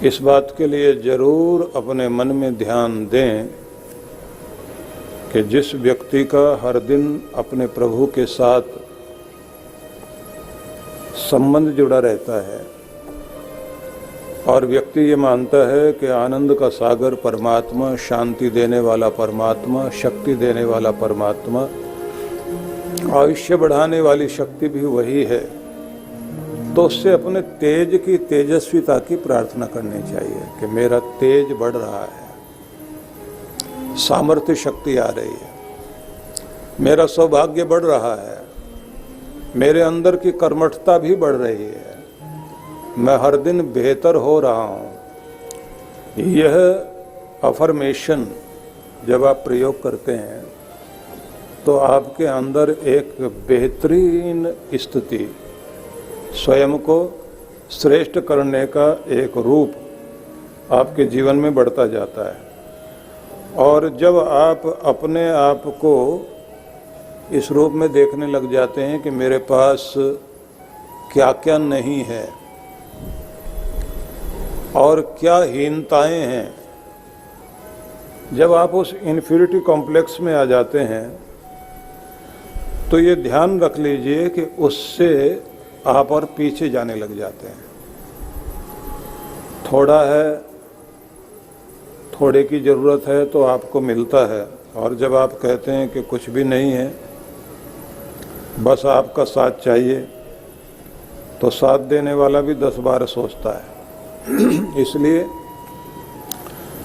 इस बात के लिए जरूर अपने मन में ध्यान दें कि जिस व्यक्ति का हर दिन अपने प्रभु के साथ संबंध जुड़ा रहता है और व्यक्ति ये मानता है कि आनंद का सागर परमात्मा, शांति देने वाला परमात्मा, शक्ति देने वाला परमात्मा, आयुष्य बढ़ाने वाली शक्ति भी वही है, तो उससे अपने तेज की, तेजस्विता की प्रार्थना करनी चाहिए कि मेरा तेज बढ़ रहा है, सामर्थ्य शक्ति आ रही है, मेरा सौभाग्य बढ़ रहा है, मेरे अंदर की कर्मठता भी बढ़ रही है, मैं हर दिन बेहतर हो रहा हूँ। यह अफर्मेशन जब आप प्रयोग करते हैं तो आपके अंदर एक बेहतरीन स्थिति, स्वयं को श्रेष्ठ करने का एक रूप आपके जीवन में बढ़ता जाता है। और जब आप अपने आप को इस रूप में देखने लग जाते हैं कि मेरे पास क्या क्या नहीं है और क्या हीनताएं हैं, जब आप उस इन्फीरिटी कॉम्प्लेक्स में आ जाते हैं तो ये ध्यान रख लीजिए कि उससे आप और पीछे जाने लग जाते हैं। थोड़ा है, थोड़े की ज़रूरत है तो आपको मिलता है, और जब आप कहते हैं कि कुछ भी नहीं है, बस आपका साथ चाहिए, तो साथ देने वाला भी 10 बार सोचता है। इसलिए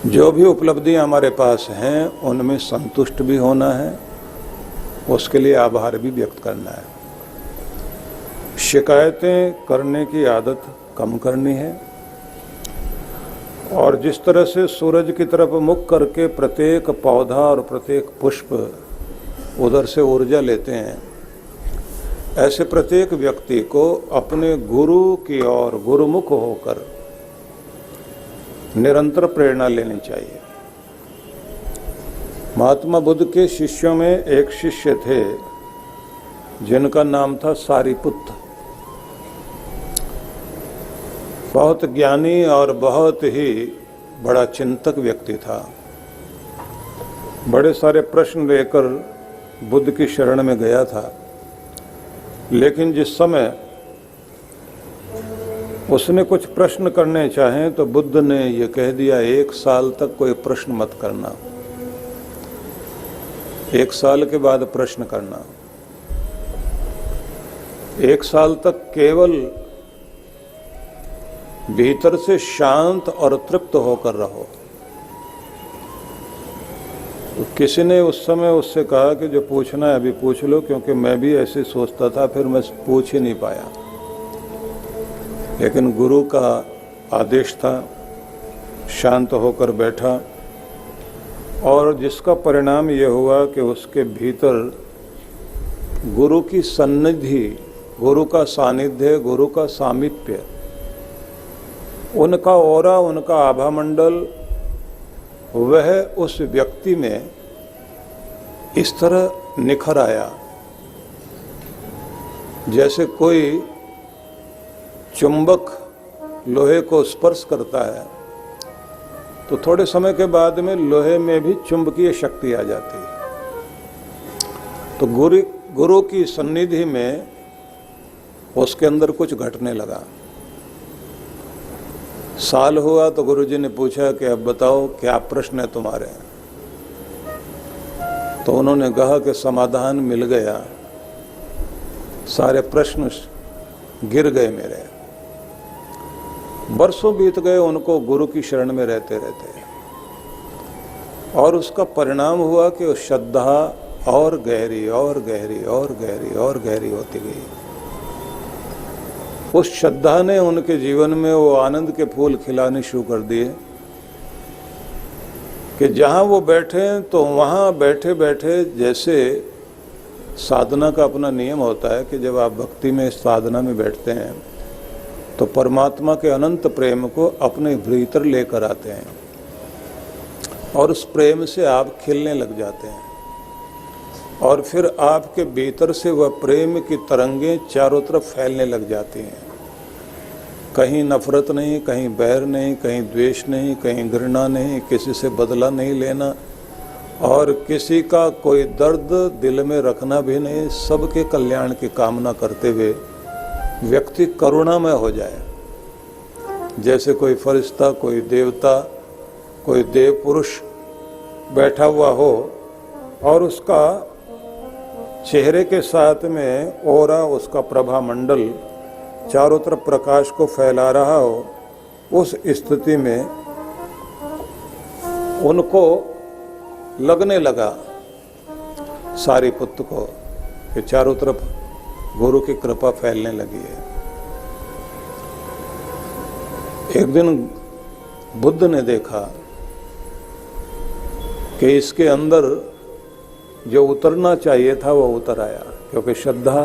जो भी उपलब्धियां हमारे पास हैं उनमें संतुष्ट भी होना है, उसके लिए आभार भी व्यक्त करना है। शिकायतें करने की आदत कम करनी है, और जिस तरह से सूरज की तरफ मुख करके प्रत्येक पौधा और प्रत्येक पुष्प उधर से ऊर्जा लेते हैं, ऐसे प्रत्येक व्यक्ति को अपने गुरु की ओर गुरुमुख होकर निरंतर प्रेरणा लेनी चाहिए। महात्मा बुद्ध के शिष्यों में एक शिष्य थे जिनका नाम था सारिपुत्र। बहुत ज्ञानी और बहुत ही बड़ा चिंतक व्यक्ति था। बड़े सारे प्रश्न लेकर बुद्ध की शरण में गया था, लेकिन जिस समय उसने कुछ प्रश्न करने चाहे तो बुद्ध ने यह कह दिया, 1 साल तक कोई प्रश्न मत करना, 1 साल के बाद प्रश्न करना। 1 साल तक केवल भीतर से शांत और तृप्त होकर रहो। तो किसी ने उस समय उससे कहा कि जो पूछना है अभी पूछ लो, क्योंकि मैं भी ऐसे सोचता था, फिर मैं पूछ ही नहीं पाया। लेकिन गुरु का आदेश था, शांत होकर बैठा, और जिसका परिणाम यह हुआ कि उसके भीतर गुरु की सन्निधि, गुरु का सानिध्य, गुरु का सामीप्य, उनका ऑरा, उनका आभा मंडल, वह उस व्यक्ति में इस तरह निखर आया जैसे कोई चुंबक लोहे को स्पर्श करता है तो थोड़े समय के बाद में लोहे में भी चुंबकीय शक्ति आ जाती है। तो गुरु की सन्निधि में उसके अंदर कुछ घटने लगा। साल हुआ तो गुरुजी ने पूछा कि अब बताओ क्या प्रश्न है तुम्हारे। तो उन्होंने कहा कि समाधान मिल गया, सारे प्रश्न गिर गए मेरे। बरसों बीत गए उनको गुरु की शरण में रहते रहते, और उसका परिणाम हुआ कि उस श्रद्धा और गहरी और गहरी और गहरी और गहरी होती गई। उस श्रद्धा ने उनके जीवन में वो आनंद के फूल खिलाने शुरू कर दिए कि जहाँ वो बैठे तो वहाँ बैठे बैठे, जैसे साधना का अपना नियम होता है कि जब आप भक्ति में, साधना में बैठते हैं तो परमात्मा के अनंत प्रेम को अपने भीतर लेकर आते हैं, और उस प्रेम से आप खिलने लग जाते हैं, और फिर आपके भीतर से वह प्रेम की तरंगें चारों तरफ फैलने लग जाती हैं। कहीं नफरत नहीं, कहीं बैर नहीं, कहीं द्वेष नहीं, कहीं घृणा नहीं, किसी से बदला नहीं लेना और किसी का कोई दर्द दिल में रखना भी नहीं। सबके कल्याण की कामना करते हुए व्यक्ति करुणामय हो जाए। जैसे कोई फरिश्ता, कोई देवता, कोई देव पुरुष बैठा हुआ हो और उसका चेहरे के साथ में ओरा, उसका प्रभा मंडल चारों तरफ प्रकाश को फैला रहा हो, उस स्थिति में उनको लगने लगा सारिपुत्र को कि चारों तरफ गुरु की कृपा फैलने लगी है। एक दिन बुद्ध ने देखा कि इसके अंदर जो उतरना चाहिए था वो उतर आया, क्योंकि श्रद्धा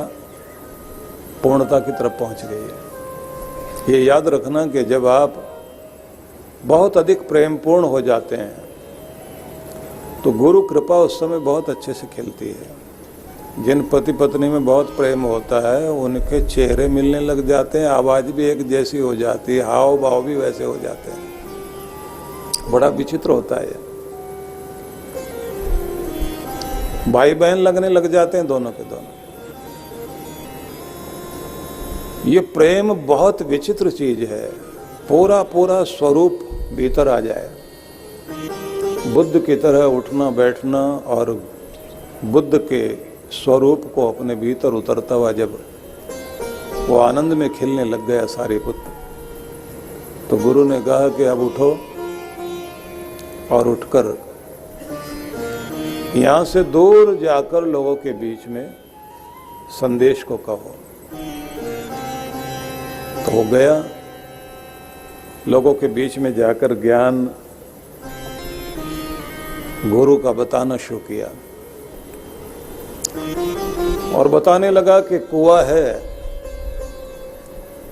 पूर्णता की तरफ पहुंच गई है। ये याद रखना कि जब आप बहुत अधिक प्रेमपूर्ण हो जाते हैं तो गुरु कृपा उस समय बहुत अच्छे से खिलती है। जिन पति पत्नी में बहुत प्रेम होता है उनके चेहरे मिलने लग जाते हैं, आवाज़ भी एक जैसी हो जाती है, हाव भाव भी वैसे हो जाते हैं। बड़ा विचित्र होता है। भाई बहन लगने लग जाते हैं दोनों के दोनों। ये प्रेम बहुत विचित्र चीज है। पूरा पूरा स्वरूप भीतर आ जाए, बुद्ध की तरह उठना बैठना और बुद्ध के स्वरूप को अपने भीतर उतरता हुआ जब वो आनंद में खिलने लग गया सारिपुत्र, तो गुरु ने कहा कि अब उठो और उठकर यहाँ से दूर जाकर लोगों के बीच में संदेश को कहो। तो वो गया, लोगों के बीच में जाकर ज्ञान गुरु का बताना शुरू किया और बताने लगा कि कुआं है,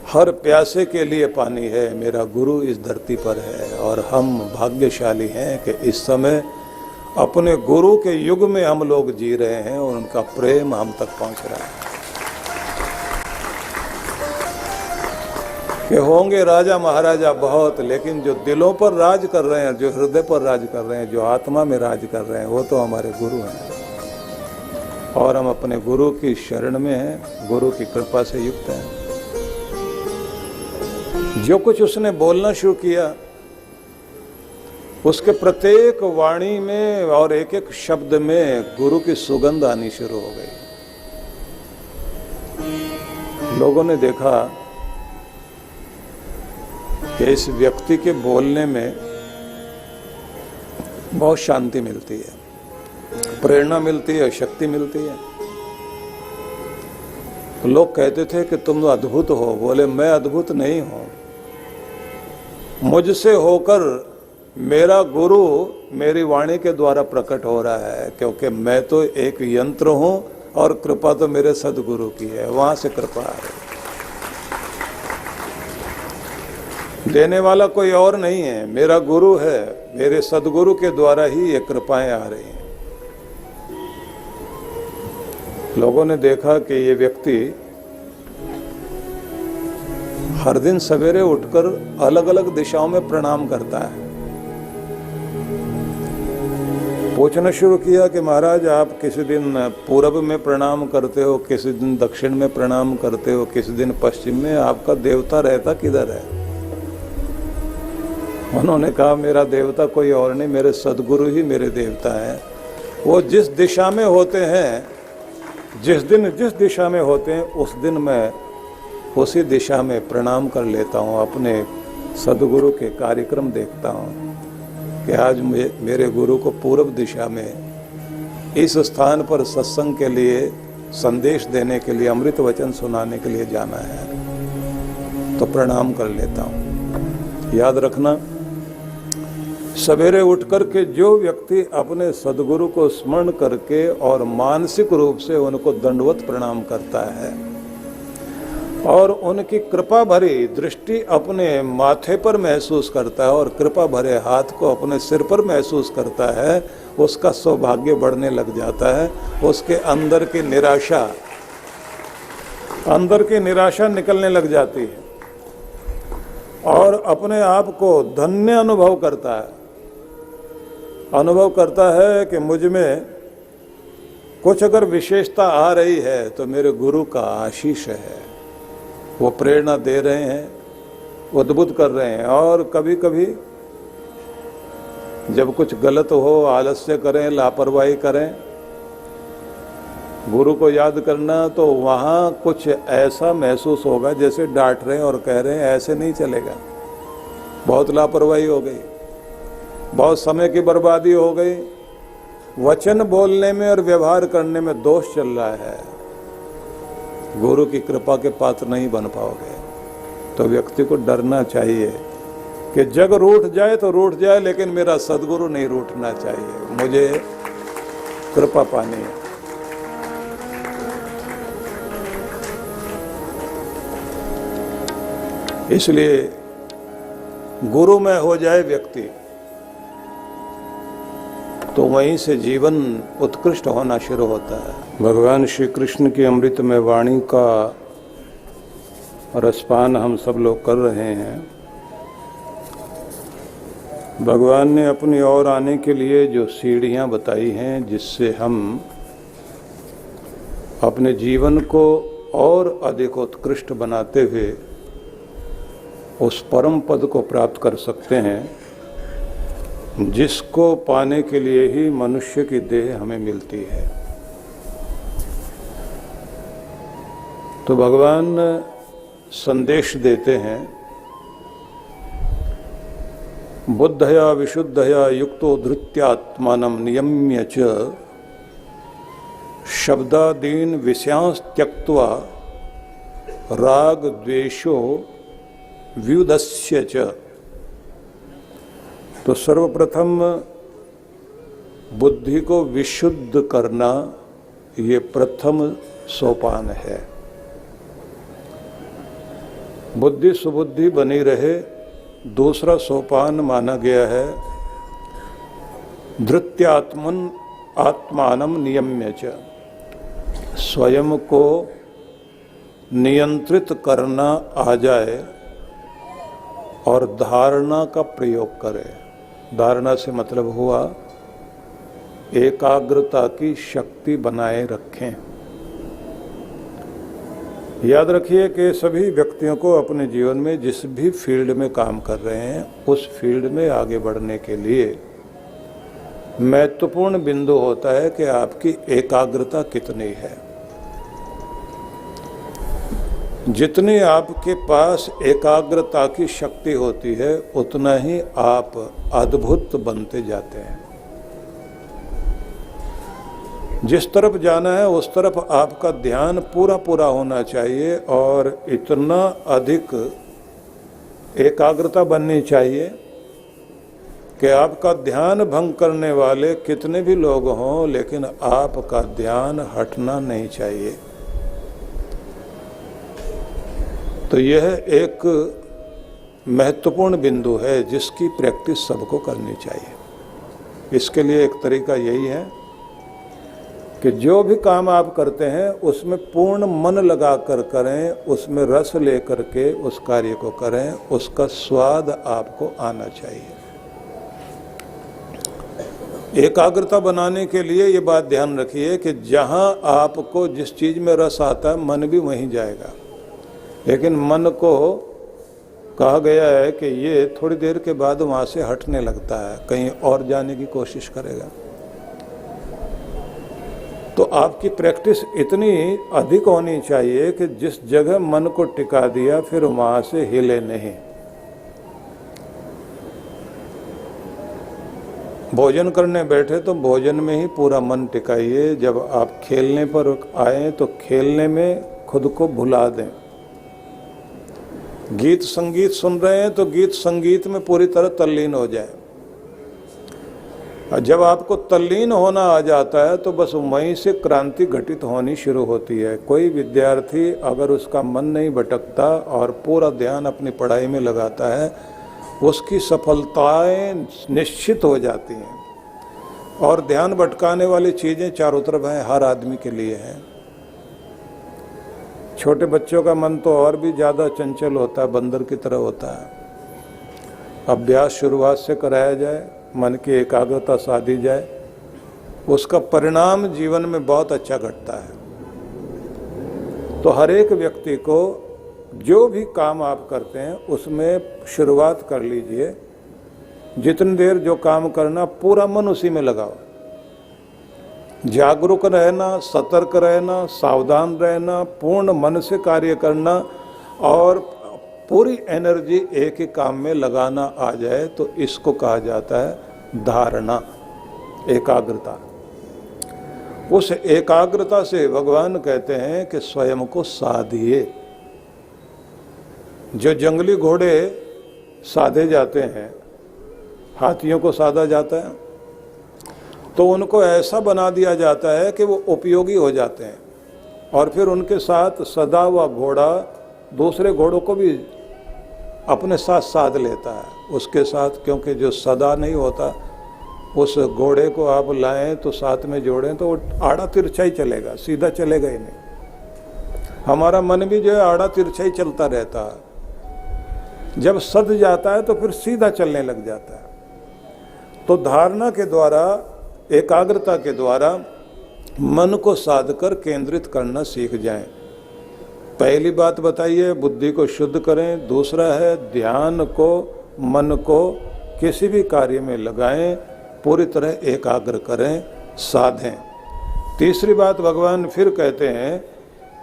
हर प्यासे के लिए पानी है, मेरा गुरु इस धरती पर है और हम भाग्यशाली हैं कि इस समय अपने गुरु के युग में हम लोग जी रहे हैं और उनका प्रेम हम तक पहुंच रहा है। कि होंगे राजा महाराजा बहुत, लेकिन जो दिलों पर राज कर रहे हैं, जो हृदय पर राज कर रहे हैं, जो आत्मा में राज कर रहे हैं, वो तो हमारे गुरु हैं और हम अपने गुरु की शरण में हैं, गुरु की कृपा से युक्त हैं। जो कुछ उसने बोलना शुरू किया उसके प्रत्येक वाणी में और एक एक शब्द में गुरु की सुगंध आनी शुरू हो गई। लोगों ने देखा कि इस व्यक्ति के बोलने में बहुत शांति मिलती है, प्रेरणा मिलती है, शक्ति मिलती है। तो लोग कहते थे कि तुम तो अद्भुत हो। बोले मैं अद्भुत नहीं हूं, मुझसे होकर मेरा गुरु मेरी वाणी के द्वारा प्रकट हो रहा है, क्योंकि मैं तो एक यंत्र हूं और कृपा तो मेरे सदगुरु की है, वहां से कृपा आ रही। देने वाला कोई और नहीं है, मेरा गुरु है, मेरे सदगुरु के द्वारा ही ये कृपाएं आ रही हैं। लोगों ने देखा कि ये व्यक्ति हर दिन सवेरे उठकर अलग अलग दिशाओं में प्रणाम करता है। पूछना शुरू किया कि महाराज आप किसी दिन पूर्व में प्रणाम करते हो, किसी दिन दक्षिण में प्रणाम करते हो, किसी दिन पश्चिम में, आपका देवता रहता किधर है? उन्होंने कहा मेरा देवता कोई और नहीं, मेरे सदगुरु ही मेरे देवता हैं। वो जिस दिशा में होते हैं, जिस दिन जिस दिशा में होते हैं, उस दिन मैं उसी दिशा में प्रणाम कर लेता हूँ। अपने सदगुरु के कार्यक्रम देखता हूँ कि आज मेरे गुरु को पूर्व दिशा में इस स्थान पर सत्संग के लिए, संदेश देने के लिए, अमृत वचन सुनाने के लिए जाना है, तो प्रणाम कर लेता हूँ। याद रखना, सवेरे उठ करके जो व्यक्ति अपने सदगुरु को स्मरण करके और मानसिक रूप से उनको दंडवत प्रणाम करता है और उनकी कृपा भरी दृष्टि अपने माथे पर महसूस करता है और कृपा भरे हाथ को अपने सिर पर महसूस करता है, उसका सौभाग्य बढ़ने लग जाता है। उसके अंदर की निराशा निकलने लग जाती है। और अपने आप को धन्य अनुभव करता है कि मुझ में कुछ अगर विशेषता आ रही है तो मेरे गुरु का आशीष है, वो प्रेरणा दे रहे हैं, उद्बुद्ध कर रहे हैं। और कभी कभी जब कुछ गलत हो, आलस्य करें, लापरवाही करें, गुरु को याद करना, तो वहाँ कुछ ऐसा महसूस होगा जैसे डांट रहे हैं और कह रहे हैं ऐसे नहीं चलेगा, बहुत लापरवाही हो गई, बहुत समय की बर्बादी हो गई, वचन बोलने में और व्यवहार करने में दोष चल रहा है, गुरु की कृपा के पात्र नहीं बन पाओगे। तो व्यक्ति को डरना चाहिए कि जग रूठ जाए तो रूठ जाए, लेकिन मेरा सद्गुरु नहीं रूठना चाहिए, मुझे कृपा पानी है। इसलिए गुरु में हो जाए व्यक्ति तो वहीं से जीवन उत्कृष्ट होना शुरू होता है। भगवान श्री कृष्ण की अमृतमय वाणी का रसपान हम सब लोग कर रहे हैं। भगवान ने अपनी ओर आने के लिए जो सीढ़ियां बताई हैं, जिससे हम अपने जीवन को और अधिक उत्कृष्ट बनाते हुए उस परम पद को प्राप्त कर सकते हैं, जिसको पाने के लिए ही मनुष्य की देह हमें मिलती है। तो भगवान संदेश देते हैं, बुद्धया विशुद्धया युक्तो धृत्यात्मानं नियम्य च शब्दादीन विषयांस त्यक्त्वा राग द्वेषो व्युदस्य च। तो सर्वप्रथम बुद्धि को विशुद्ध करना ये प्रथम सोपान है। बुद्धि सुबुद्धि बनी रहे, दूसरा सोपान माना गया है धृत्यात्मन आत्मानं नियम्य च, स्वयं को नियंत्रित करना आ जाए और धारणा का प्रयोग करें। धारणा से मतलब हुआ एकाग्रता की शक्ति बनाए रखें। याद रखिए कि सभी व्यक्तियों को अपने जीवन में जिस भी फील्ड में काम कर रहे हैं, उस फील्ड में आगे बढ़ने के लिए महत्वपूर्ण बिंदु होता है कि आपकी एकाग्रता कितनी है। जितनी आपके पास एकाग्रता की शक्ति होती है, उतना ही आप अद्भुत बनते जाते हैं। जिस तरफ जाना है उस तरफ आपका ध्यान पूरा पूरा होना चाहिए और इतना अधिक एकाग्रता बननी चाहिए कि आपका ध्यान भंग करने वाले कितने भी लोग हों, लेकिन आपका ध्यान हटना नहीं चाहिए। तो यह एक महत्वपूर्ण बिंदु है जिसकी प्रैक्टिस सबको करनी चाहिए। इसके लिए एक तरीका यही है कि जो भी काम आप करते हैं उसमें पूर्ण मन लगा कर करें, उसमें रस लेकर के उस कार्य को करें, उसका स्वाद आपको आना चाहिए। एकाग्रता बनाने के लिए ये बात ध्यान रखिए कि जहाँ आपको जिस चीज़ में रस आता है, मन भी वहीं जाएगा। लेकिन मन को कहा गया है कि ये थोड़ी देर के बाद वहाँ से हटने लगता है, कहीं और जाने की कोशिश करेगा। तो आपकी प्रैक्टिस इतनी अधिक होनी चाहिए कि जिस जगह मन को टिका दिया फिर वहाँ से हिले नहीं। भोजन करने बैठे तो भोजन में ही पूरा मन टिकाइए। जब आप खेलने पर आए तो खेलने में खुद को भुला दें। गीत संगीत सुन रहे हैं तो गीत संगीत में पूरी तरह तल्लीन हो जाए। जब आपको तल्लीन होना आ जाता है तो बस वहीं से क्रांति घटित होनी शुरू होती है। कोई विद्यार्थी अगर उसका मन नहीं भटकता और पूरा ध्यान अपनी पढ़ाई में लगाता है, उसकी सफलताएं निश्चित हो जाती हैं। और ध्यान भटकाने वाली चीज़ें चारों तरफ हैं, हर आदमी के लिए हैं। छोटे बच्चों का मन तो और भी ज़्यादा चंचल होता है, बंदर की तरह होता है। अभ्यास शुरुआत से कराया जाए, मन की एकाग्रता साधी जाए, उसका परिणाम जीवन में बहुत अच्छा घटता है। तो हर एक व्यक्ति को जो भी काम आप करते हैं उसमें शुरुआत कर लीजिए। जितनी देर जो काम करना पूरा मन उसी में लगाओ। जागरूक रहना, सतर्क रहना, सावधान रहना, पूर्ण मन से कार्य करना और पूरी एनर्जी एक ही काम में लगाना आ जाए तो इसको कहा जाता है धारणा, एकाग्रता। उस एकाग्रता से भगवान कहते हैं कि स्वयं को साधिए। जो जंगली घोड़े साधे जाते हैं, हाथियों को साधा जाता है, तो उनको ऐसा बना दिया जाता है कि वो उपयोगी हो जाते हैं और फिर उनके साथ सदा हुआ घोड़ा दूसरे घोड़ों को भी अपने साथ साध लेता है उसके साथ, क्योंकि जो सदा नहीं होता उस घोड़े को आप लाएं तो साथ में जोड़ें तो वो आड़ा तिरछा ही चलेगा, सीधा चलेगा ही नहीं। हमारा मन भी जो है आड़ा तिरछा ही चलता रहता है, जब सध जाता है तो फिर सीधा चलने लग जाता है। तो धारणा के द्वारा, एकाग्रता के द्वारा मन को साधकर केंद्रित करना सीख जाएं। पहली बात बताइए, बुद्धि को शुद्ध करें। दूसरा है ध्यान को, मन को किसी भी कार्य में लगाएं, पूरी तरह एकाग्र करें, साधें। तीसरी बात भगवान फिर कहते हैं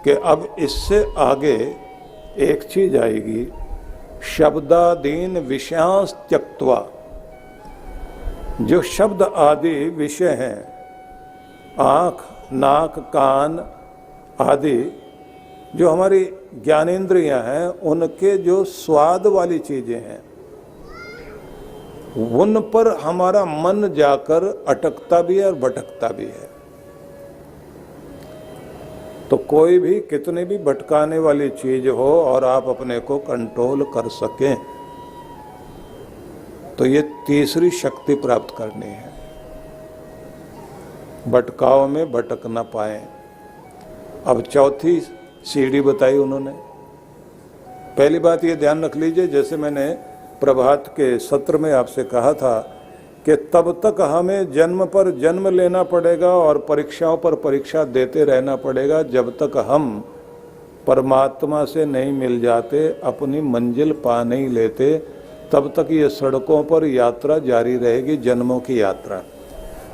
कि अब इससे आगे एक चीज आएगी, शब्दादीन विषयांश त्यक्त्वा। जो शब्द आदि विषय हैं, आँख, नाक, कान आदि जो हमारी ज्ञानेंद्रियां हैं, उनके जो स्वाद वाली चीजें हैं उन पर हमारा मन जाकर अटकता भी है और भटकता भी है। तो कोई भी कितनी भी भटकाने वाली चीज हो और आप अपने को कंट्रोल कर सकें तो ये तीसरी शक्ति प्राप्त करनी है, भटकाव में भटक ना पाए। अब चौथी सीढ़ी बताई उन्होंने। पहली बात ये ध्यान रख लीजिए, जैसे मैंने प्रभात के सत्र में आपसे कहा था कि तब तक हमें जन्म पर जन्म लेना पड़ेगा और परीक्षाओं पर परीक्षा देते रहना पड़ेगा जब तक हम परमात्मा से नहीं मिल जाते, अपनी मंजिल पा नहीं लेते, तब तक ये सड़कों पर यात्रा जारी रहेगी, जन्मों की यात्रा,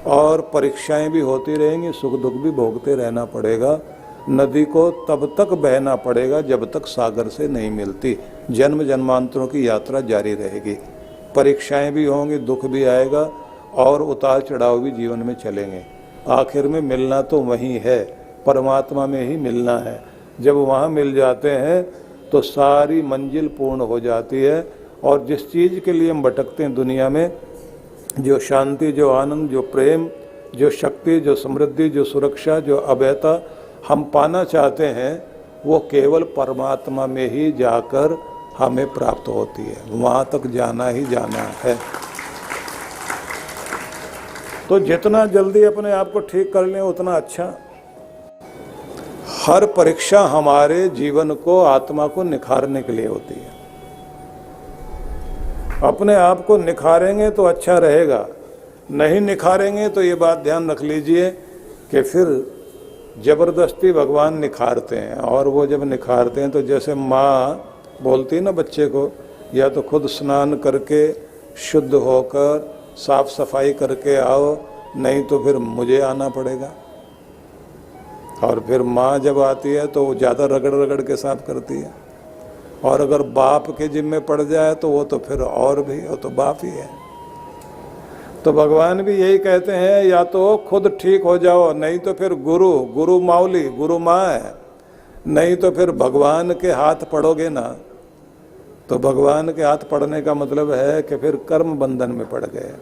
और परीक्षाएं भी होती रहेंगी, सुख दुख भी भोगते रहना पड़ेगा। नदी को तब तक बहना पड़ेगा जब तक सागर से नहीं मिलती, जन्म जन्मांतरों की यात्रा जारी रहेगी। परीक्षाएं भी होंगी, दुख भी आएगा और उतार चढ़ाव भी जीवन में चलेंगे। आखिर में मिलना तो वहीं है, परमात्मा में ही मिलना है। जब वहाँ मिल जाते हैं तो सारी मंजिल पूर्ण हो जाती है और जिस चीज़ के लिए हम भटकते हैं दुनिया में, जो शांति, जो आनंद, जो प्रेम, जो शक्ति, जो समृद्धि, जो सुरक्षा, जो अभयता हम पाना चाहते हैं, वो केवल परमात्मा में ही जाकर हमें प्राप्त होती है। वहाँ तक जाना ही जाना है। तो जितना जल्दी अपने आप को ठीक कर लें उतना अच्छा। हर परीक्षा हमारे जीवन को, आत्मा को निखारने के लिए होती है। अपने आप को निखारेंगे तो अच्छा रहेगा, नहीं निखारेंगे तो ये बात ध्यान रख लीजिए कि फिर जबरदस्ती भगवान निखारते हैं। और वो जब निखारते हैं तो जैसे माँ बोलती है ना बच्चे को, या तो खुद स्नान करके शुद्ध होकर साफ सफाई करके आओ, नहीं तो फिर मुझे आना पड़ेगा। और फिर माँ जब आती है तो वो ज़्यादा रगड़ रगड़ के साफ करती है। और अगर बाप के जिम्मे पड़ जाए तो वो तो फिर और भी, वो तो बाप ही है। तो भगवान भी यही कहते हैं, या तो खुद ठीक हो जाओ, नहीं तो फिर गुरु माउली, गुरु माँ है, नहीं तो फिर भगवान के हाथ पड़ोगे ना। तो भगवान के हाथ पड़ने का मतलब है कि फिर कर्म बंधन में पड़ गए।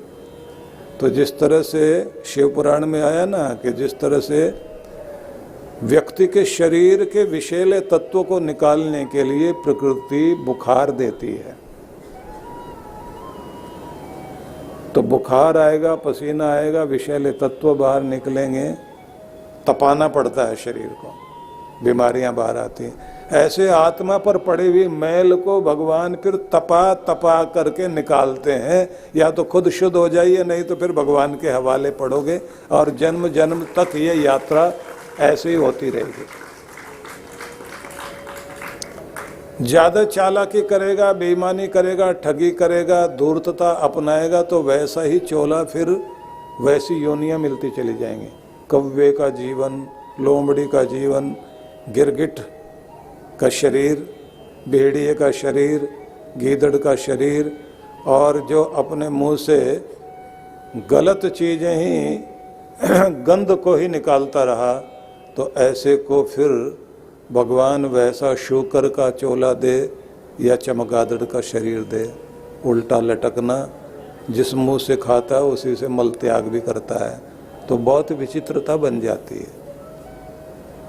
तो जिस तरह से शिव पुराण में आया ना कि जिस तरह से व्यक्ति के शरीर के विषैले तत्वों को निकालने के लिए प्रकृति बुखार देती है, तो बुखार आएगा, पसीना आएगा, विषैले तत्व बाहर निकलेंगे, तपाना पड़ता है शरीर को। बीमारियां बाहर आती हैं। ऐसे आत्मा पर पड़ी हुई मैल को भगवान फिर तपा तपा करके निकालते हैं। या तो खुद शुद्ध हो जाइए, नहीं तो फिर भगवान के हवाले पड़ोगे और जन्म जन्म तक ये यात्रा ऐसे ही होती रहेगी। ज़्यादा चालाकी करेगा, बेईमानी करेगा, ठगी करेगा, धूर्तता अपनाएगा तो वैसा ही चोला फिर वैसी योनियाँ मिलती चली जाएंगी। कौवे का जीवन, लोमड़ी का जीवन, गिरगिट का शरीर, भेड़िए का शरीर, गीदड़ का शरीर, और जो अपने मुंह से गलत चीज़ें ही गंध को ही निकालता रहा, तो ऐसे को फिर भगवान वैसा शूकर का चोला दे या चमगादड़ का शरीर दे। उल्टा लटकना, जिस मुंह से खाता है उसी से मल त्याग भी करता है, तो बहुत विचित्रता बन जाती है।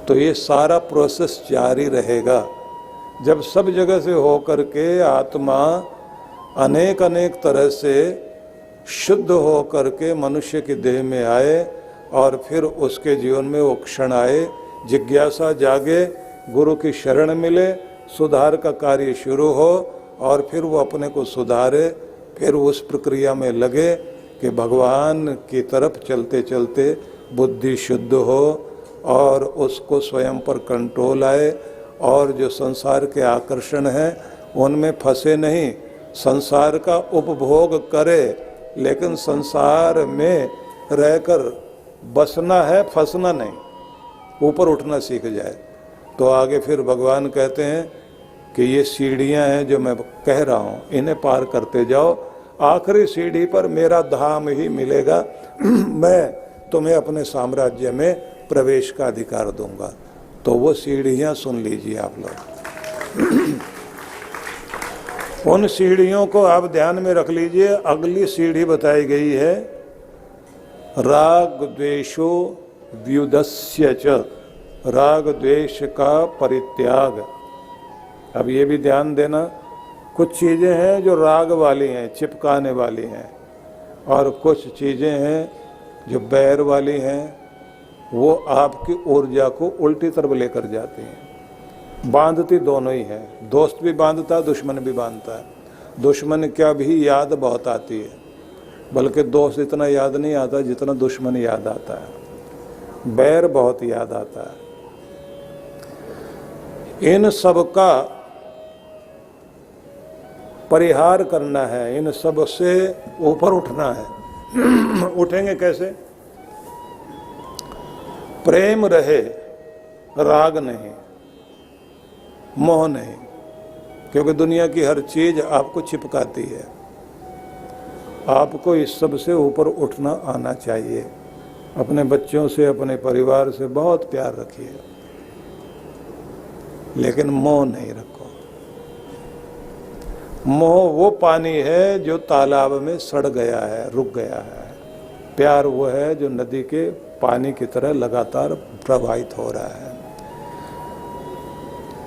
तो ये सारा प्रोसेस जारी रहेगा। जब सब जगह से हो करके आत्मा अनेक अनेक तरह से शुद्ध हो करके मनुष्य की देह में आए और फिर उसके जीवन में वो क्षण आए, जिज्ञासा जागे, गुरु की शरण मिले, सुधार का कार्य शुरू हो और फिर वो अपने को सुधारे, फिर उस प्रक्रिया में लगे कि भगवान की तरफ चलते चलते बुद्धि शुद्ध हो और उसको स्वयं पर कंट्रोल आए और जो संसार के आकर्षण हैं उनमें फंसे नहीं, संसार का उपभोग करे, लेकिन संसार में रहकर बसना है, फंसना नहीं, ऊपर उठना सीख जाए। तो आगे फिर भगवान कहते हैं कि ये सीढ़ियाँ हैं जो मैं कह रहा हूँ, इन्हें पार करते जाओ, आखिरी सीढ़ी पर मेरा धाम ही मिलेगा, मैं तुम्हें अपने साम्राज्य में प्रवेश का अधिकार दूंगा। तो वो सीढ़ियाँ सुन लीजिए आप लोग। उन सीढ़ियों को आप ध्यान में रख लीजिए। अगली सीढ़ी बताई गई है राग द्वेषो व्युदस्य च, राग द्वेष का परित्याग। अब ये भी ध्यान देना, कुछ चीज़ें हैं जो राग वाली हैं, चिपकाने वाली हैं, और कुछ चीज़ें हैं जो बैर वाली हैं, वो आपकी ऊर्जा को उल्टी तरफ लेकर जाती हैं। बांधती दोनों ही है, दोस्त भी बांधता है, दुश्मन भी बांधता है। दुश्मन क्या भी याद बहुत आती है, बल्कि दोस्त इतना याद नहीं आता जितना दुश्मन याद आता है, बैर बहुत याद आता है। इन सब का परिहार करना है, इन सब से ऊपर उठना है। उठेंगे कैसे? प्रेम रहे, राग नहीं, मोह नहीं, क्योंकि दुनिया की हर चीज आपको चिपकाती है। आपको इस सब से ऊपर उठना आना चाहिए। अपने बच्चों से, अपने परिवार से बहुत प्यार रखिए, लेकिन मोह नहीं रखो। मोह वो पानी है जो तालाब में सड़ गया है, रुक गया है। प्यार वो है जो नदी के पानी की तरह लगातार प्रवाहित हो रहा है।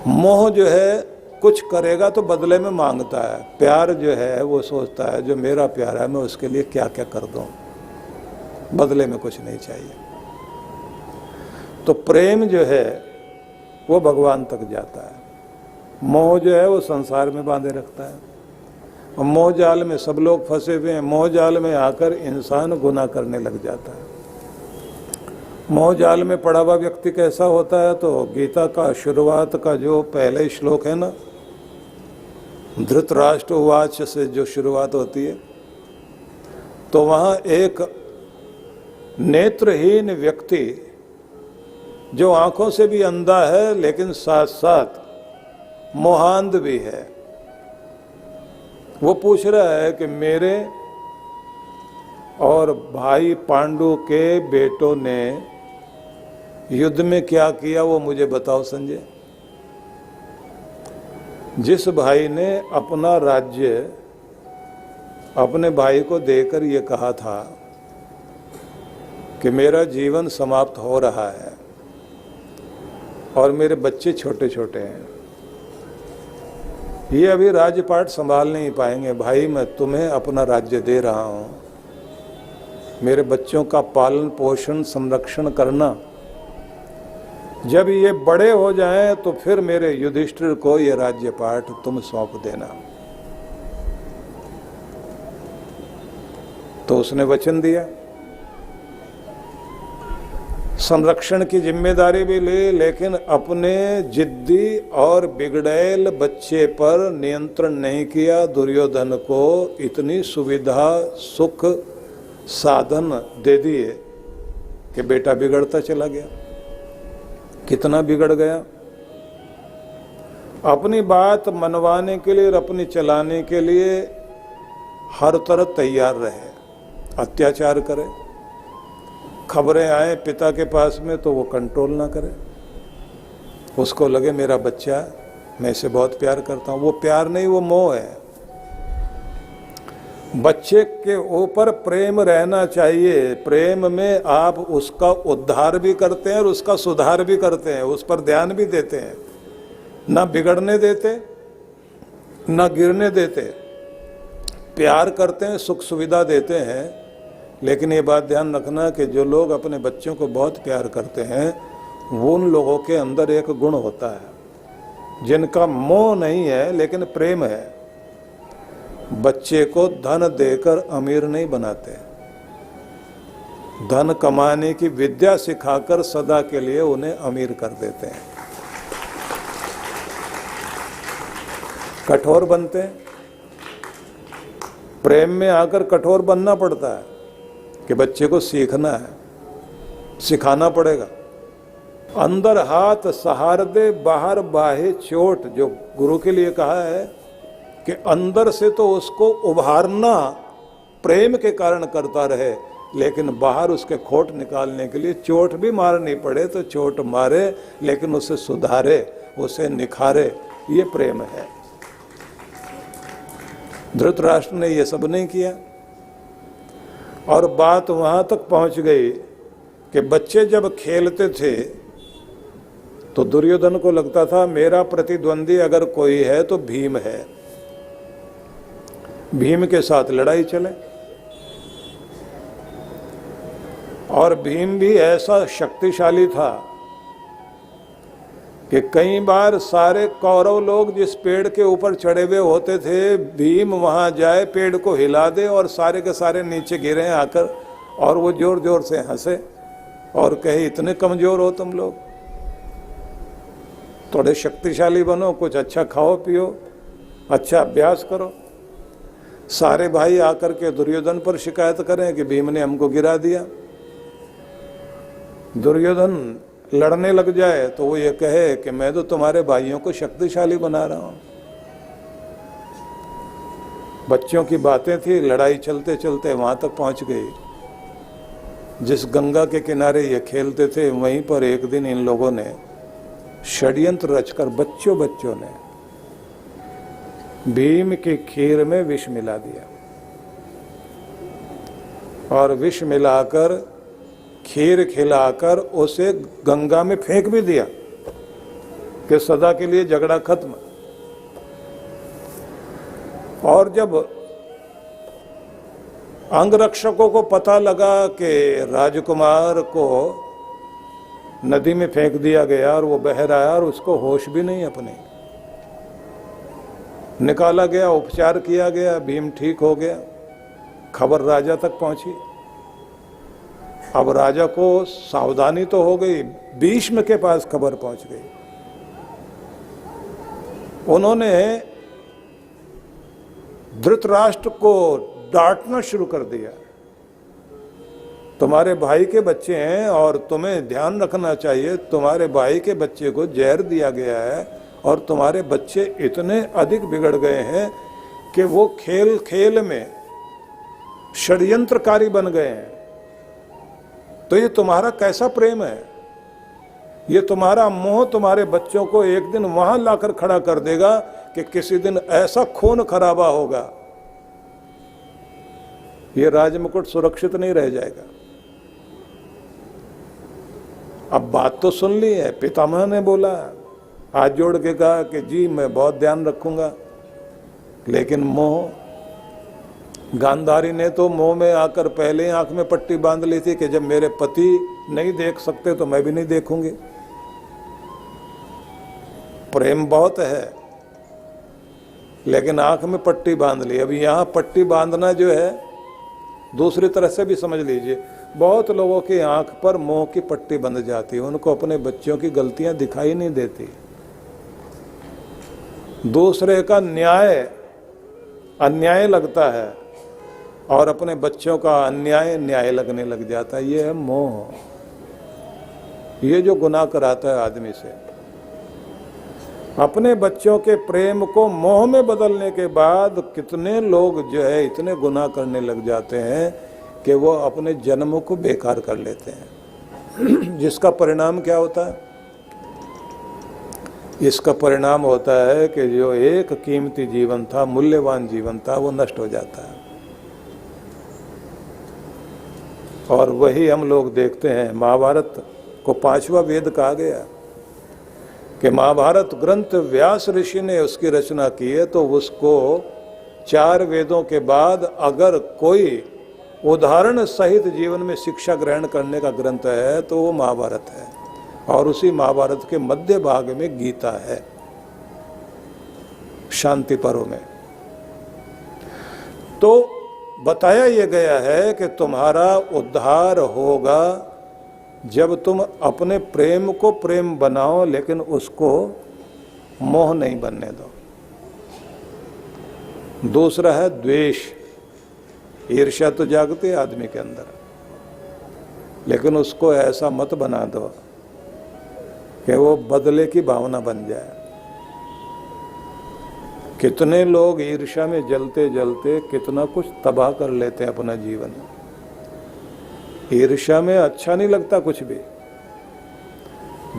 मोह जो है कुछ करेगा तो बदले में मांगता है। प्यार जो है वो सोचता है जो मेरा प्यार है मैं उसके लिए क्या क्या कर दूं, बदले में कुछ नहीं चाहिए। तो प्रेम जो है वो भगवान तक जाता है, मोह जो है वो संसार में बांधे रखता है। और मोह जाल में सब लोग फंसे हुए हैं। मोह जाल में आकर इंसान गुनाह करने लग जाता है। मोह जाल में पड़ा हुआ व्यक्ति कैसा होता है? तो गीता का शुरुआत का जो पहले श्लोक है ना, धृतराष्ट्र उवाच से जो शुरुआत होती है, तो वहाँ एक नेत्रहीन व्यक्ति जो आंखों से भी अंधा है लेकिन साथ साथ मोहांध भी है, वो पूछ रहा है कि मेरे और भाई पांडु के बेटों ने युद्ध में क्या किया वो मुझे बताओ संजय। जिस भाई ने अपना राज्य अपने भाई को देकर ये कहा था कि मेरा जीवन समाप्त हो रहा है और मेरे बच्चे छोटे छोटे हैं, ये अभी राज्यपाट संभाल नहीं पाएंगे, भाई मैं तुम्हें अपना राज्य दे रहा हूँ, मेरे बच्चों का पालन पोषण संरक्षण करना, जब ये बड़े हो जाएं तो फिर मेरे युधिष्ठिर को ये राज्यपाठ तुम सौंप देना। तो उसने वचन दिया, संरक्षण की जिम्मेदारी भी ली, लेकिन अपने जिद्दी और बिगड़ैल बच्चे पर नियंत्रण नहीं किया। दुर्योधन को इतनी सुविधा सुख साधन दे दिए कि बेटा बिगड़ता चला गया। कितना बिगड़ गया। अपनी बात मनवाने के लिए और अपनी चलाने के लिए हर तरह तैयार रहे, अत्याचार करे, खबरें आए पिता के पास में तो वो कंट्रोल ना करे। उसको लगे मेरा बच्चा, मैं इसे बहुत प्यार करता हूँ। वो प्यार नहीं, वो मोह है। बच्चे के ऊपर प्रेम रहना चाहिए। प्रेम में आप उसका उद्धार भी करते हैं और उसका सुधार भी करते हैं, उस पर ध्यान भी देते हैं, ना बिगड़ने देते ना गिरने देते। प्यार करते हैं, सुख सुविधा देते हैं। लेकिन ये बात ध्यान रखना कि जो लोग अपने बच्चों को बहुत प्यार करते हैं वो उन लोगों के अंदर एक गुण होता है जिनका मोह नहीं है लेकिन प्रेम है। बच्चे को धन देकर अमीर नहीं बनाते, धन कमाने की विद्या सिखाकर सदा के लिए उन्हें अमीर कर देते हैं। कठोर बनते हैं, प्रेम में आकर कठोर बनना पड़ता है कि बच्चे को सीखना है, सिखाना पड़ेगा। अंदर हाथ सहार दे, बाहर बाहे चोट, जो गुरु के लिए कहा है कि अंदर से तो उसको उभारना प्रेम के कारण करता रहे, लेकिन बाहर उसके खोट निकालने के लिए चोट भी मारनी पड़े तो चोट मारे, लेकिन उसे सुधारे, उसे निखारे। ये प्रेम है। धृतराष्ट्र ने ये सब नहीं किया और बात वहां तक पहुंच गई कि बच्चे जब खेलते थे तो दुर्योधन को लगता था मेरा प्रतिद्वंदी अगर कोई है तो भीम है, भीम के साथ लड़ाई चले। और भीम भी ऐसा शक्तिशाली था कि कई बार सारे कौरव लोग जिस पेड़ के ऊपर चढ़े हुए होते थे, भीम वहां जाए, पेड़ को हिला दे और सारे के सारे नीचे गिरे आकर, और वो जोर जोर से हंसे और कहे इतने कमजोर हो तुम लोग, थोड़े शक्तिशाली बनो, कुछ अच्छा खाओ पियो, अच्छा अभ्यास करो। सारे भाई आकर के दुर्योधन पर शिकायत करें कि भीम ने हमको गिरा दिया। दुर्योधन लड़ने लग जाए तो वो ये कहे कि मैं तो तुम्हारे भाइयों को शक्तिशाली बना रहा हूं। बच्चों की बातें थी, लड़ाई चलते चलते वहां तक पहुंच गई। जिस गंगा के किनारे ये खेलते थे वहीं पर एक दिन इन लोगों ने षड्यंत्र रचकर बच्चों ने भीम की खीर में विष मिला दिया और विष मिलाकर खीर खिलाकर उसे गंगा में फेंक भी दिया कि सदा के लिए झगड़ा खत्म। और जब अंगरक्षकों को पता लगा कि राजकुमार को नदी में फेंक दिया गया और वो बह रहा है और उसको होश भी नहीं अपने, निकाला गया, उपचार किया गया, भीम ठीक हो गया। खबर राजा तक पहुंची। अब राजा को सावधानी तो हो गई, भीष्म के पास खबर पहुंच गई। उन्होंने धृतराष्ट्र को डांटना शुरू कर दिया, तुम्हारे भाई के बच्चे हैं और तुम्हें ध्यान रखना चाहिए, तुम्हारे भाई के बच्चे को जहर दिया गया है और तुम्हारे बच्चे इतने अधिक बिगड़ गए हैं कि वो खेल खेल में षड्यंत्रकारी बन गए हैं। तो ये तुम्हारा कैसा प्रेम है, ये तुम्हारा मोह तुम्हारे बच्चों को एक दिन वहां लाकर खड़ा कर देगा कि किसी दिन ऐसा खून खराबा होगा, ये राजमुकुट सुरक्षित नहीं रह जाएगा। अब बात तो सुन ली है, पितामह ने बोला, हाथ जोड़ के कहा कि जी मैं बहुत ध्यान रखूंगा, लेकिन मोह, गांधारी ने तो मोह में आकर पहले आंख में पट्टी बांध ली थी कि जब मेरे पति नहीं देख सकते तो मैं भी नहीं देखूंगी। प्रेम बहुत है, लेकिन आंख में पट्टी बांध ली। अभी यहाँ पट्टी बांधना जो है दूसरी तरह से भी समझ लीजिए, बहुत लोगों की आंख पर मोह की पट्टी बंध जाती है, उनको अपने बच्चों की गलतियां दिखाई नहीं देती। दूसरे का न्याय अन्याय लगता है और अपने बच्चों का अन्याय न्याय लगने लग जाता है। ये है मोह, ये जो गुनाह कराता है आदमी से। अपने बच्चों के प्रेम को मोह में बदलने के बाद कितने लोग जो है इतने गुनाह करने लग जाते हैं कि वो अपने जन्म को बेकार कर लेते हैं। जिसका परिणाम क्या होता है? इसका परिणाम होता है कि जो एक कीमती जीवन था, मूल्यवान जीवन था, वो नष्ट हो जाता है। और वही हम लोग देखते हैं। महाभारत को 5वां वेद कहा गया कि महाभारत ग्रंथ व्यास ऋषि ने उसकी रचना की है, तो उसको 4 वेदों के बाद अगर कोई उदाहरण सहित जीवन में शिक्षा ग्रहण करने का ग्रंथ है तो वो महाभारत है। और उसी महाभारत के मध्य भाग में गीता है, शांति पर्व में। तो बताया ये गया है कि तुम्हारा उद्धार होगा जब तुम अपने प्रेम को प्रेम बनाओ, लेकिन उसको मोह नहीं बनने दो। दूसरा है द्वेष। ईर्ष्या तो जागती है आदमी के अंदर, लेकिन उसको ऐसा मत बना दो कि वो बदले की भावना बन जाए। कितने लोग ईर्ष्या में जलते जलते कितना कुछ तबाह कर लेते हैं अपना जीवन। ईर्ष्या में अच्छा नहीं लगता कुछ भी।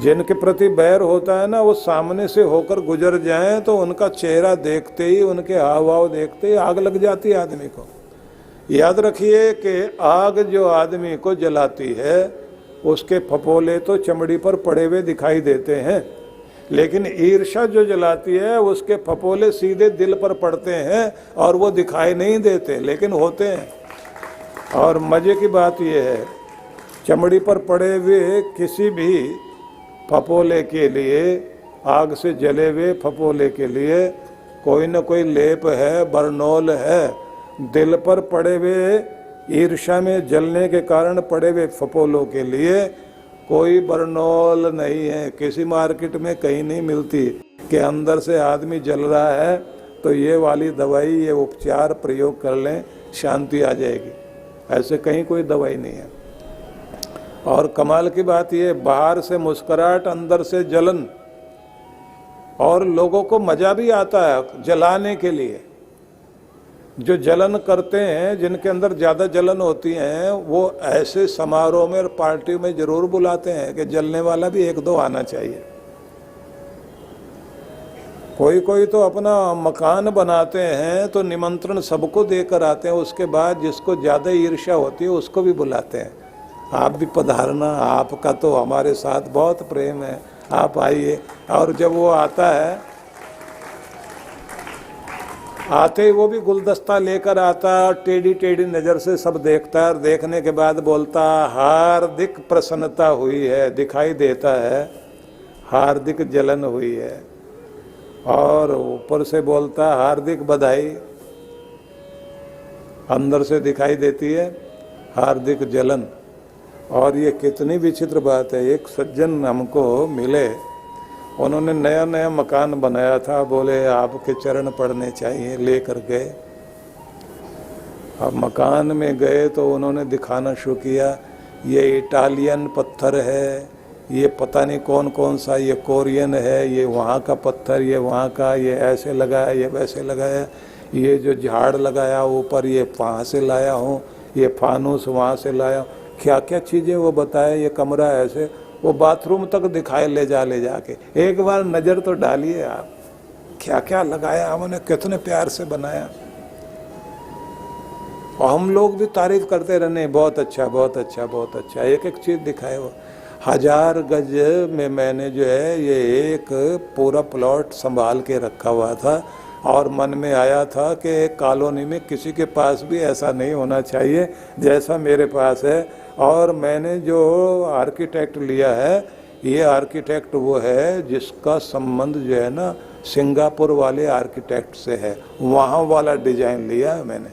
जिनके प्रति बैर होता है ना, वो सामने से होकर गुजर जाएं तो उनका चेहरा देखते ही, उनके हाव भाव देखते ही आग लग जाती है आदमी को। याद रखिए कि आग जो आदमी को जलाती है उसके फपोले तो चमड़ी पर पड़े हुए दिखाई देते हैं, लेकिन ईर्ष्या जो जलाती है उसके फपोले सीधे दिल पर पड़ते हैं और वो दिखाई नहीं देते, लेकिन होते हैं। और मजे की बात यह है, चमड़ी पर पड़े हुए किसी भी फपोले के लिए, आग से जले हुए फपोले के लिए कोई न कोई लेप है, बरनौल है। दिल पर पड़े हुए ईर्ष्या में जलने के कारण पड़े हुए फपोलों के लिए कोई बरनौल नहीं है। किसी मार्केट में कहीं नहीं मिलती कि अंदर से आदमी जल रहा है तो ये वाली दवाई, ये उपचार प्रयोग कर लें, शांति आ जाएगी। ऐसे कहीं कोई दवाई नहीं है। और कमाल की बात ये, बाहर से मुस्कुराहट, अंदर से जलन। और लोगों को मजा भी आता है जलाने के लिए। जो जलन करते हैं, जिनके अंदर ज़्यादा जलन होती है, वो ऐसे समारोह में और पार्टी में जरूर बुलाते हैं कि जलने वाला भी 1-2 आना चाहिए। कोई कोई तो अपना मकान बनाते हैं तो निमंत्रण सबको देकर आते हैं, उसके बाद जिसको ज़्यादा ईर्ष्या होती है उसको भी बुलाते हैं, आप भी पधारना, आपका तो हमारे साथ बहुत प्रेम है, आप आइए। और जब वो आता है, आते ही वो भी गुलदस्ता लेकर आता है, टेढ़ी टेढ़ी नज़र से सब देखता है। देखने के बाद बोलता हार्दिक प्रसन्नता हुई है, दिखाई देता है हार्दिक जलन हुई है। और ऊपर से बोलता हार्दिक बधाई, अंदर से दिखाई देती है हार्दिक जलन। और ये कितनी विचित्र बात है। एक सज्जन हमको मिले, उन्होंने नया नया मकान बनाया था, बोले आपके चरण पड़ने चाहिए, लेकर गए। अब मकान में गए तो उन्होंने दिखाना शुरू किया, ये इटालियन पत्थर है, ये पता नहीं कौन कौन सा, ये कोरियन है, ये वहाँ का पत्थर, ये वहाँ का, ये ऐसे लगाया, ये वैसे लगाया, ये जो झाड़ लगाया ऊपर ये वहाँ से लाया हूँ, ये फानूस वहाँ से लाया, क्या क्या चीज़ें वो बताए, ये कमरा ऐसे, वो बाथरूम तक दिखाए ले जाके। एक बार नज़र तो डालिए आप, क्या क्या लगाया हमने, कितने प्यार से बनाया। और हम लोग भी तारीफ करते रहने, बहुत अच्छा बहुत अच्छा बहुत अच्छा। एक एक चीज़ दिखाए वो। 1000 गज में मैंने जो है ये एक पूरा प्लॉट संभाल के रखा हुआ था, और मन में आया था कि कॉलोनी में किसी के पास भी ऐसा नहीं होना चाहिए जैसा मेरे पास है। और मैंने जो आर्किटेक्ट लिया है, ये आर्किटेक्ट वो है जिसका संबंध जो है ना सिंगापुर वाले आर्किटेक्ट से है, वहाँ वाला डिजाइन लिया है मैंने।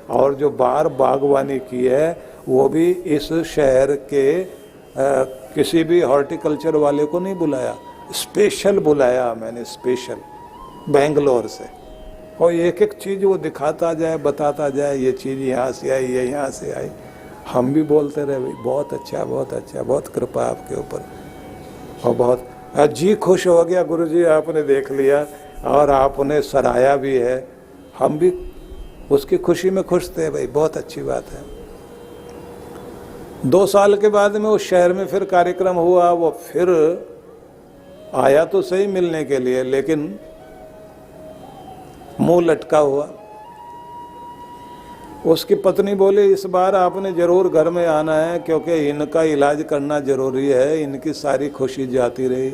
और जो बाहर बागवानी की है वो भी इस शहर के किसी भी हॉर्टिकल्चर वाले को नहीं बुलाया, स्पेशल बुलाया मैंने, स्पेशल बेंगलोर से। और एक एक चीज़ वो दिखाता जाए, बताता जाए, ये चीज़ यहाँ से आई, ये यहाँ से आई। हम भी बोलते रहे भाई बहुत अच्छा, बहुत अच्छा, बहुत कृपा आपके ऊपर। और बहुत जी खुश हो गया गुरुजी, आपने देख लिया और आपने सराहा भी है। हम भी उसकी खुशी में खुश थे भाई, बहुत अच्छी बात है। 2 साल के बाद में उस शहर में फिर कार्यक्रम हुआ, वो फिर आया तो सही मिलने के लिए, लेकिन मुंह लटका हुआ। उसकी पत्नी बोली इस बार आपने जरूर घर में आना है क्योंकि इनका इलाज करना जरूरी है, इनकी सारी खुशी जाती रही।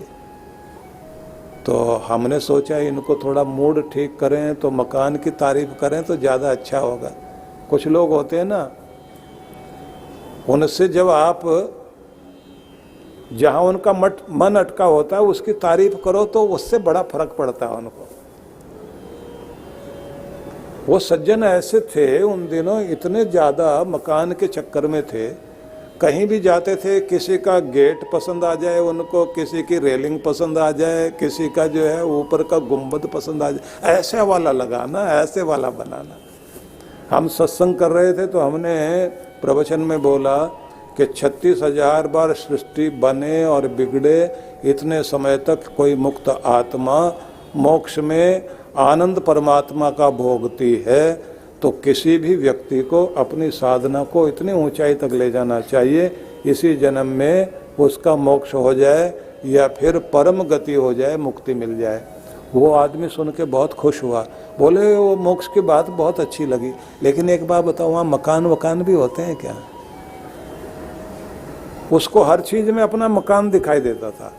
तो हमने सोचा इनको थोड़ा मूड ठीक करें तो मकान की तारीफ करें तो ज़्यादा अच्छा होगा। कुछ लोग होते हैं ना, उनसे जब आप जहाँ उनका मन अटका होता है उसकी तारीफ करो तो उससे बड़ा फर्क पड़ता है उनको। वो सज्जन ऐसे थे उन दिनों, इतने ज़्यादा मकान के चक्कर में थे, कहीं भी जाते थे किसी का गेट पसंद आ जाए उनको, किसी की रेलिंग पसंद आ जाए, किसी का जो है ऊपर का गुंबद पसंद आ जाए, ऐसे वाला लगाना, ऐसे वाला बनाना। हम सत्संग कर रहे थे तो हमने प्रवचन में बोला कि 36,000 बार सृष्टि बने और बिगड़े, इतने समय तक कोई मुक्त आत्मा मोक्ष में आनंद परमात्मा का भोगती है। तो किसी भी व्यक्ति को अपनी साधना को इतनी ऊंचाई तक ले जाना चाहिए, इसी जन्म में उसका मोक्ष हो जाए या फिर परम गति हो जाए, मुक्ति मिल जाए। वो आदमी सुन के बहुत खुश हुआ, बोले वो मोक्ष की बात बहुत अच्छी लगी, लेकिन एक बात बताओ वहाँ मकान वकान भी होते हैं क्या? उसको हर चीज़ में अपना मकान दिखाई देता था।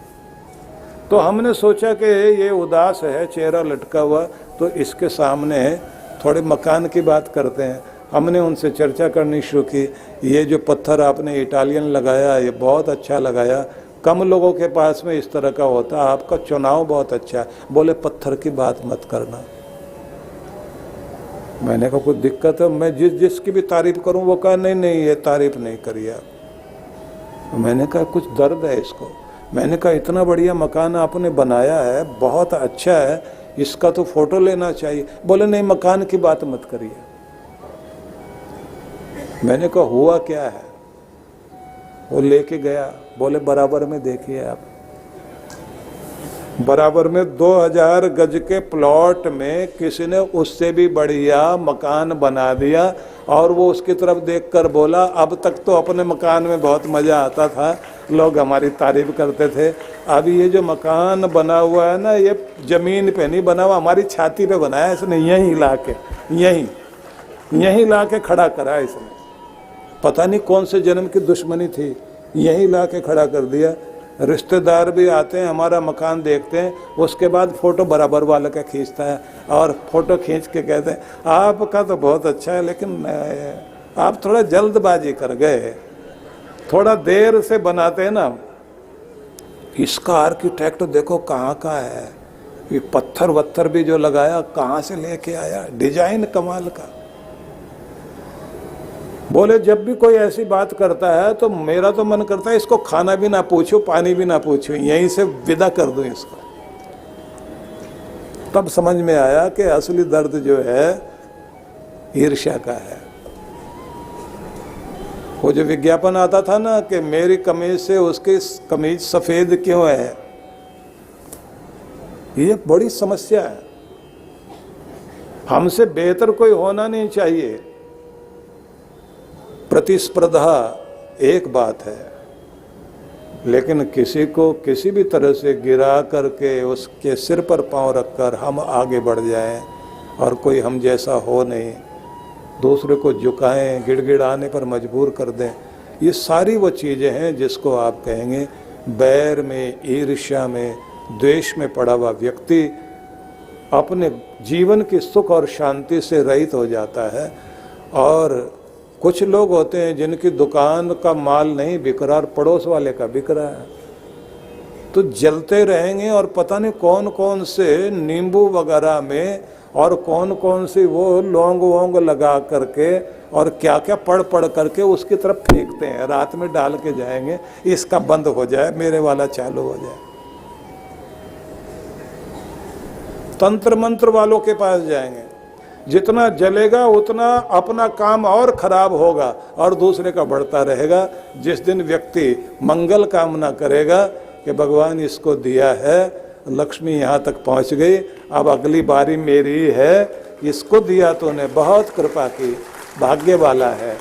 तो हमने सोचा कि ये उदास है, चेहरा लटका हुआ, तो इसके सामने थोड़े मकान की बात करते हैं। हमने उनसे चर्चा करनी शुरू की, ये जो पत्थर आपने इटालियन लगाया ये बहुत अच्छा लगाया, कम लोगों के पास में इस तरह का होता, आपका चुनाव बहुत अच्छा है। बोले पत्थर की बात मत करना। मैंने कहा कुछ दिक्कत है? मैं जिसकी भी तारीफ करूं वो कहा नहीं नहीं ये तारीफ नहीं करी आप। मैंने कहा कुछ दर्द है इसको। मैंने कहा इतना बढ़िया मकान आपने बनाया है, बहुत अच्छा है, इसका तो फोटो लेना चाहिए। बोले नहीं मकान की बात मत करिए। मैंने कहा हुआ क्या है? वो लेके गया, बोले बराबर में देखिए आप, बराबर में 2000 गज के प्लॉट में किसी ने उससे भी बढ़िया मकान बना दिया। और वो उसकी तरफ देखकर बोला अब तक तो अपने मकान में बहुत मज़ा आता था, लोग हमारी तारीफ करते थे, अभी ये जो मकान बना हुआ है ना ये ज़मीन पे नहीं बना हुआ, हमारी छाती पे बनाया है इसने, यहीं ला के यहीं ला के खड़ा करा है इसने। पता नहीं कौन से जन्म की दुश्मनी थी, यहीं ला के खड़ा कर दिया। रिश्तेदार भी आते हैं, हमारा मकान देखते हैं, उसके बाद फ़ोटो बराबर वाले का खींचता है और फ़ोटो खींच के कहते हैं आपका तो बहुत अच्छा है लेकिन आप थोड़ा जल्दबाजी कर गए, थोड़ा देर से बनाते हैं ना। इसका आर्किटेक्ट देखो कहाँ का है, ये पत्थर वत्थर भी जो लगाया कहाँ से लेके आया, डिजाइन कमाल का। बोले जब भी कोई ऐसी बात करता है तो मेरा तो मन करता है इसको खाना भी ना पूछो, पानी भी ना पूछो, यहीं से विदा कर दो इसको। तब समझ में आया कि असली दर्द जो है ईर्ष्या का है। वो जो विज्ञापन आता था ना कि मेरी कमीज से उसकी कमीज सफेद क्यों है, ये बड़ी समस्या है। हमसे बेहतर कोई होना नहीं चाहिए। प्रतिस्पर्धा एक बात है, लेकिन किसी को किसी भी तरह से गिरा करके उसके सिर पर पांव रखकर हम आगे बढ़ जाएं और कोई हम जैसा हो नहीं, दूसरे को झुकाएं, गिड़गिड़ाने पर मजबूर कर दें, ये सारी वो चीज़ें हैं जिसको आप कहेंगे बैर में, ईर्ष्या में, द्वेष में पड़ा हुआ व्यक्ति अपने जीवन की सुख और शांति से रहित हो जाता है। और कुछ लोग होते हैं जिनकी दुकान का माल नहीं बिक रहा और पड़ोस वाले का बिक रहा है। तो जलते रहेंगे और पता नहीं कौन कौन से नींबू वगैरह में और कौन कौन सी वो लौंग वोंग लगा करके और क्या क्या पढ़ पढ़ करके उसकी तरफ फेंकते हैं, रात में डाल के जाएंगे इसका बंद हो जाए, मेरे वाला चालू हो जाए। तंत्र मंत्र वालों के पास जाएंगे, जितना जलेगा उतना अपना काम और खराब होगा और दूसरे का बढ़ता रहेगा। जिस दिन व्यक्ति मंगल कामना करेगा कि भगवान इसको दिया है, लक्ष्मी यहाँ तक पहुँच गई, अब अगली बारी मेरी है, इसको दिया तूने, बहुत कृपा की, भाग्य वाला है,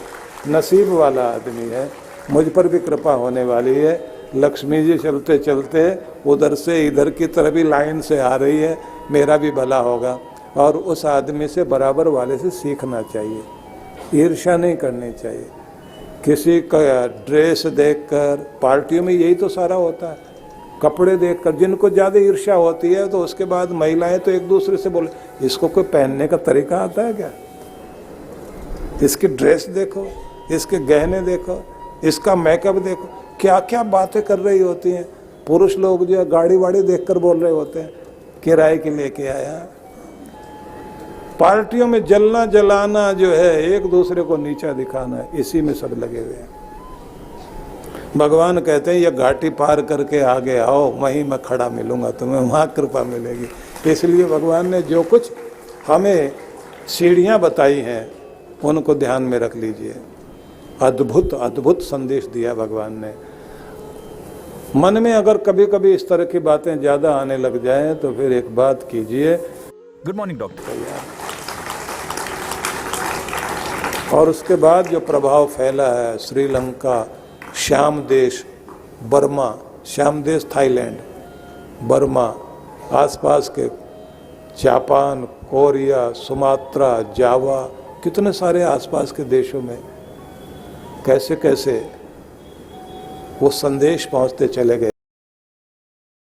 नसीब वाला आदमी है, मुझ पर भी कृपा होने वाली है। लक्ष्मी जी चलते चलते उधर से इधर की तरफ भी लाइन से आ रही है, मेरा भी भला होगा। और उस आदमी से बराबर वाले से सीखना चाहिए, ईर्ष्या नहीं करनी चाहिए। किसी का ड्रेस देखकर, पार्टियों में यही तो सारा होता है, कपड़े देखकर जिनको ज़्यादा ईर्ष्या होती है तो उसके बाद महिलाएं तो एक दूसरे से बोले, इसको कोई पहनने का तरीका आता है क्या, इसकी ड्रेस देखो, इसके गहने देखो, इसका मेकअप देखो, क्या क्या बातें कर रही होती हैं। पुरुष लोग जो है गाड़ी वाड़ी देखकर बोल रहे होते हैं, किराए के लेके आया। पार्टियों में जलना जलाना जो है, एक दूसरे को नीचा दिखाना, इसी में सब लगे हुए हैं। भगवान कहते हैं ये घाटी पार करके आगे आओ, वहीं मैं खड़ा मिलूंगा तुम्हें, वहाँ कृपा मिलेगी। इसलिए भगवान ने जो कुछ हमें सीढ़ियाँ बताई हैं उनको ध्यान में रख लीजिए। अद्भुत अद्भुत संदेश दिया भगवान ने। मन में अगर कभी कभी इस तरह की बातें ज़्यादा आने लग जाएं तो फिर एक बात कीजिए। Good morning doctor. और उसके बाद जो प्रभाव फैला है, श्रीलंका, श्याम देश, बर्मा, श्याम देश थाईलैंड, बर्मा, आसपास के जापान, कोरिया, सुमात्रा, जावा, कितने सारे आसपास के देशों में कैसे कैसे वो संदेश पहुंचते चले गए।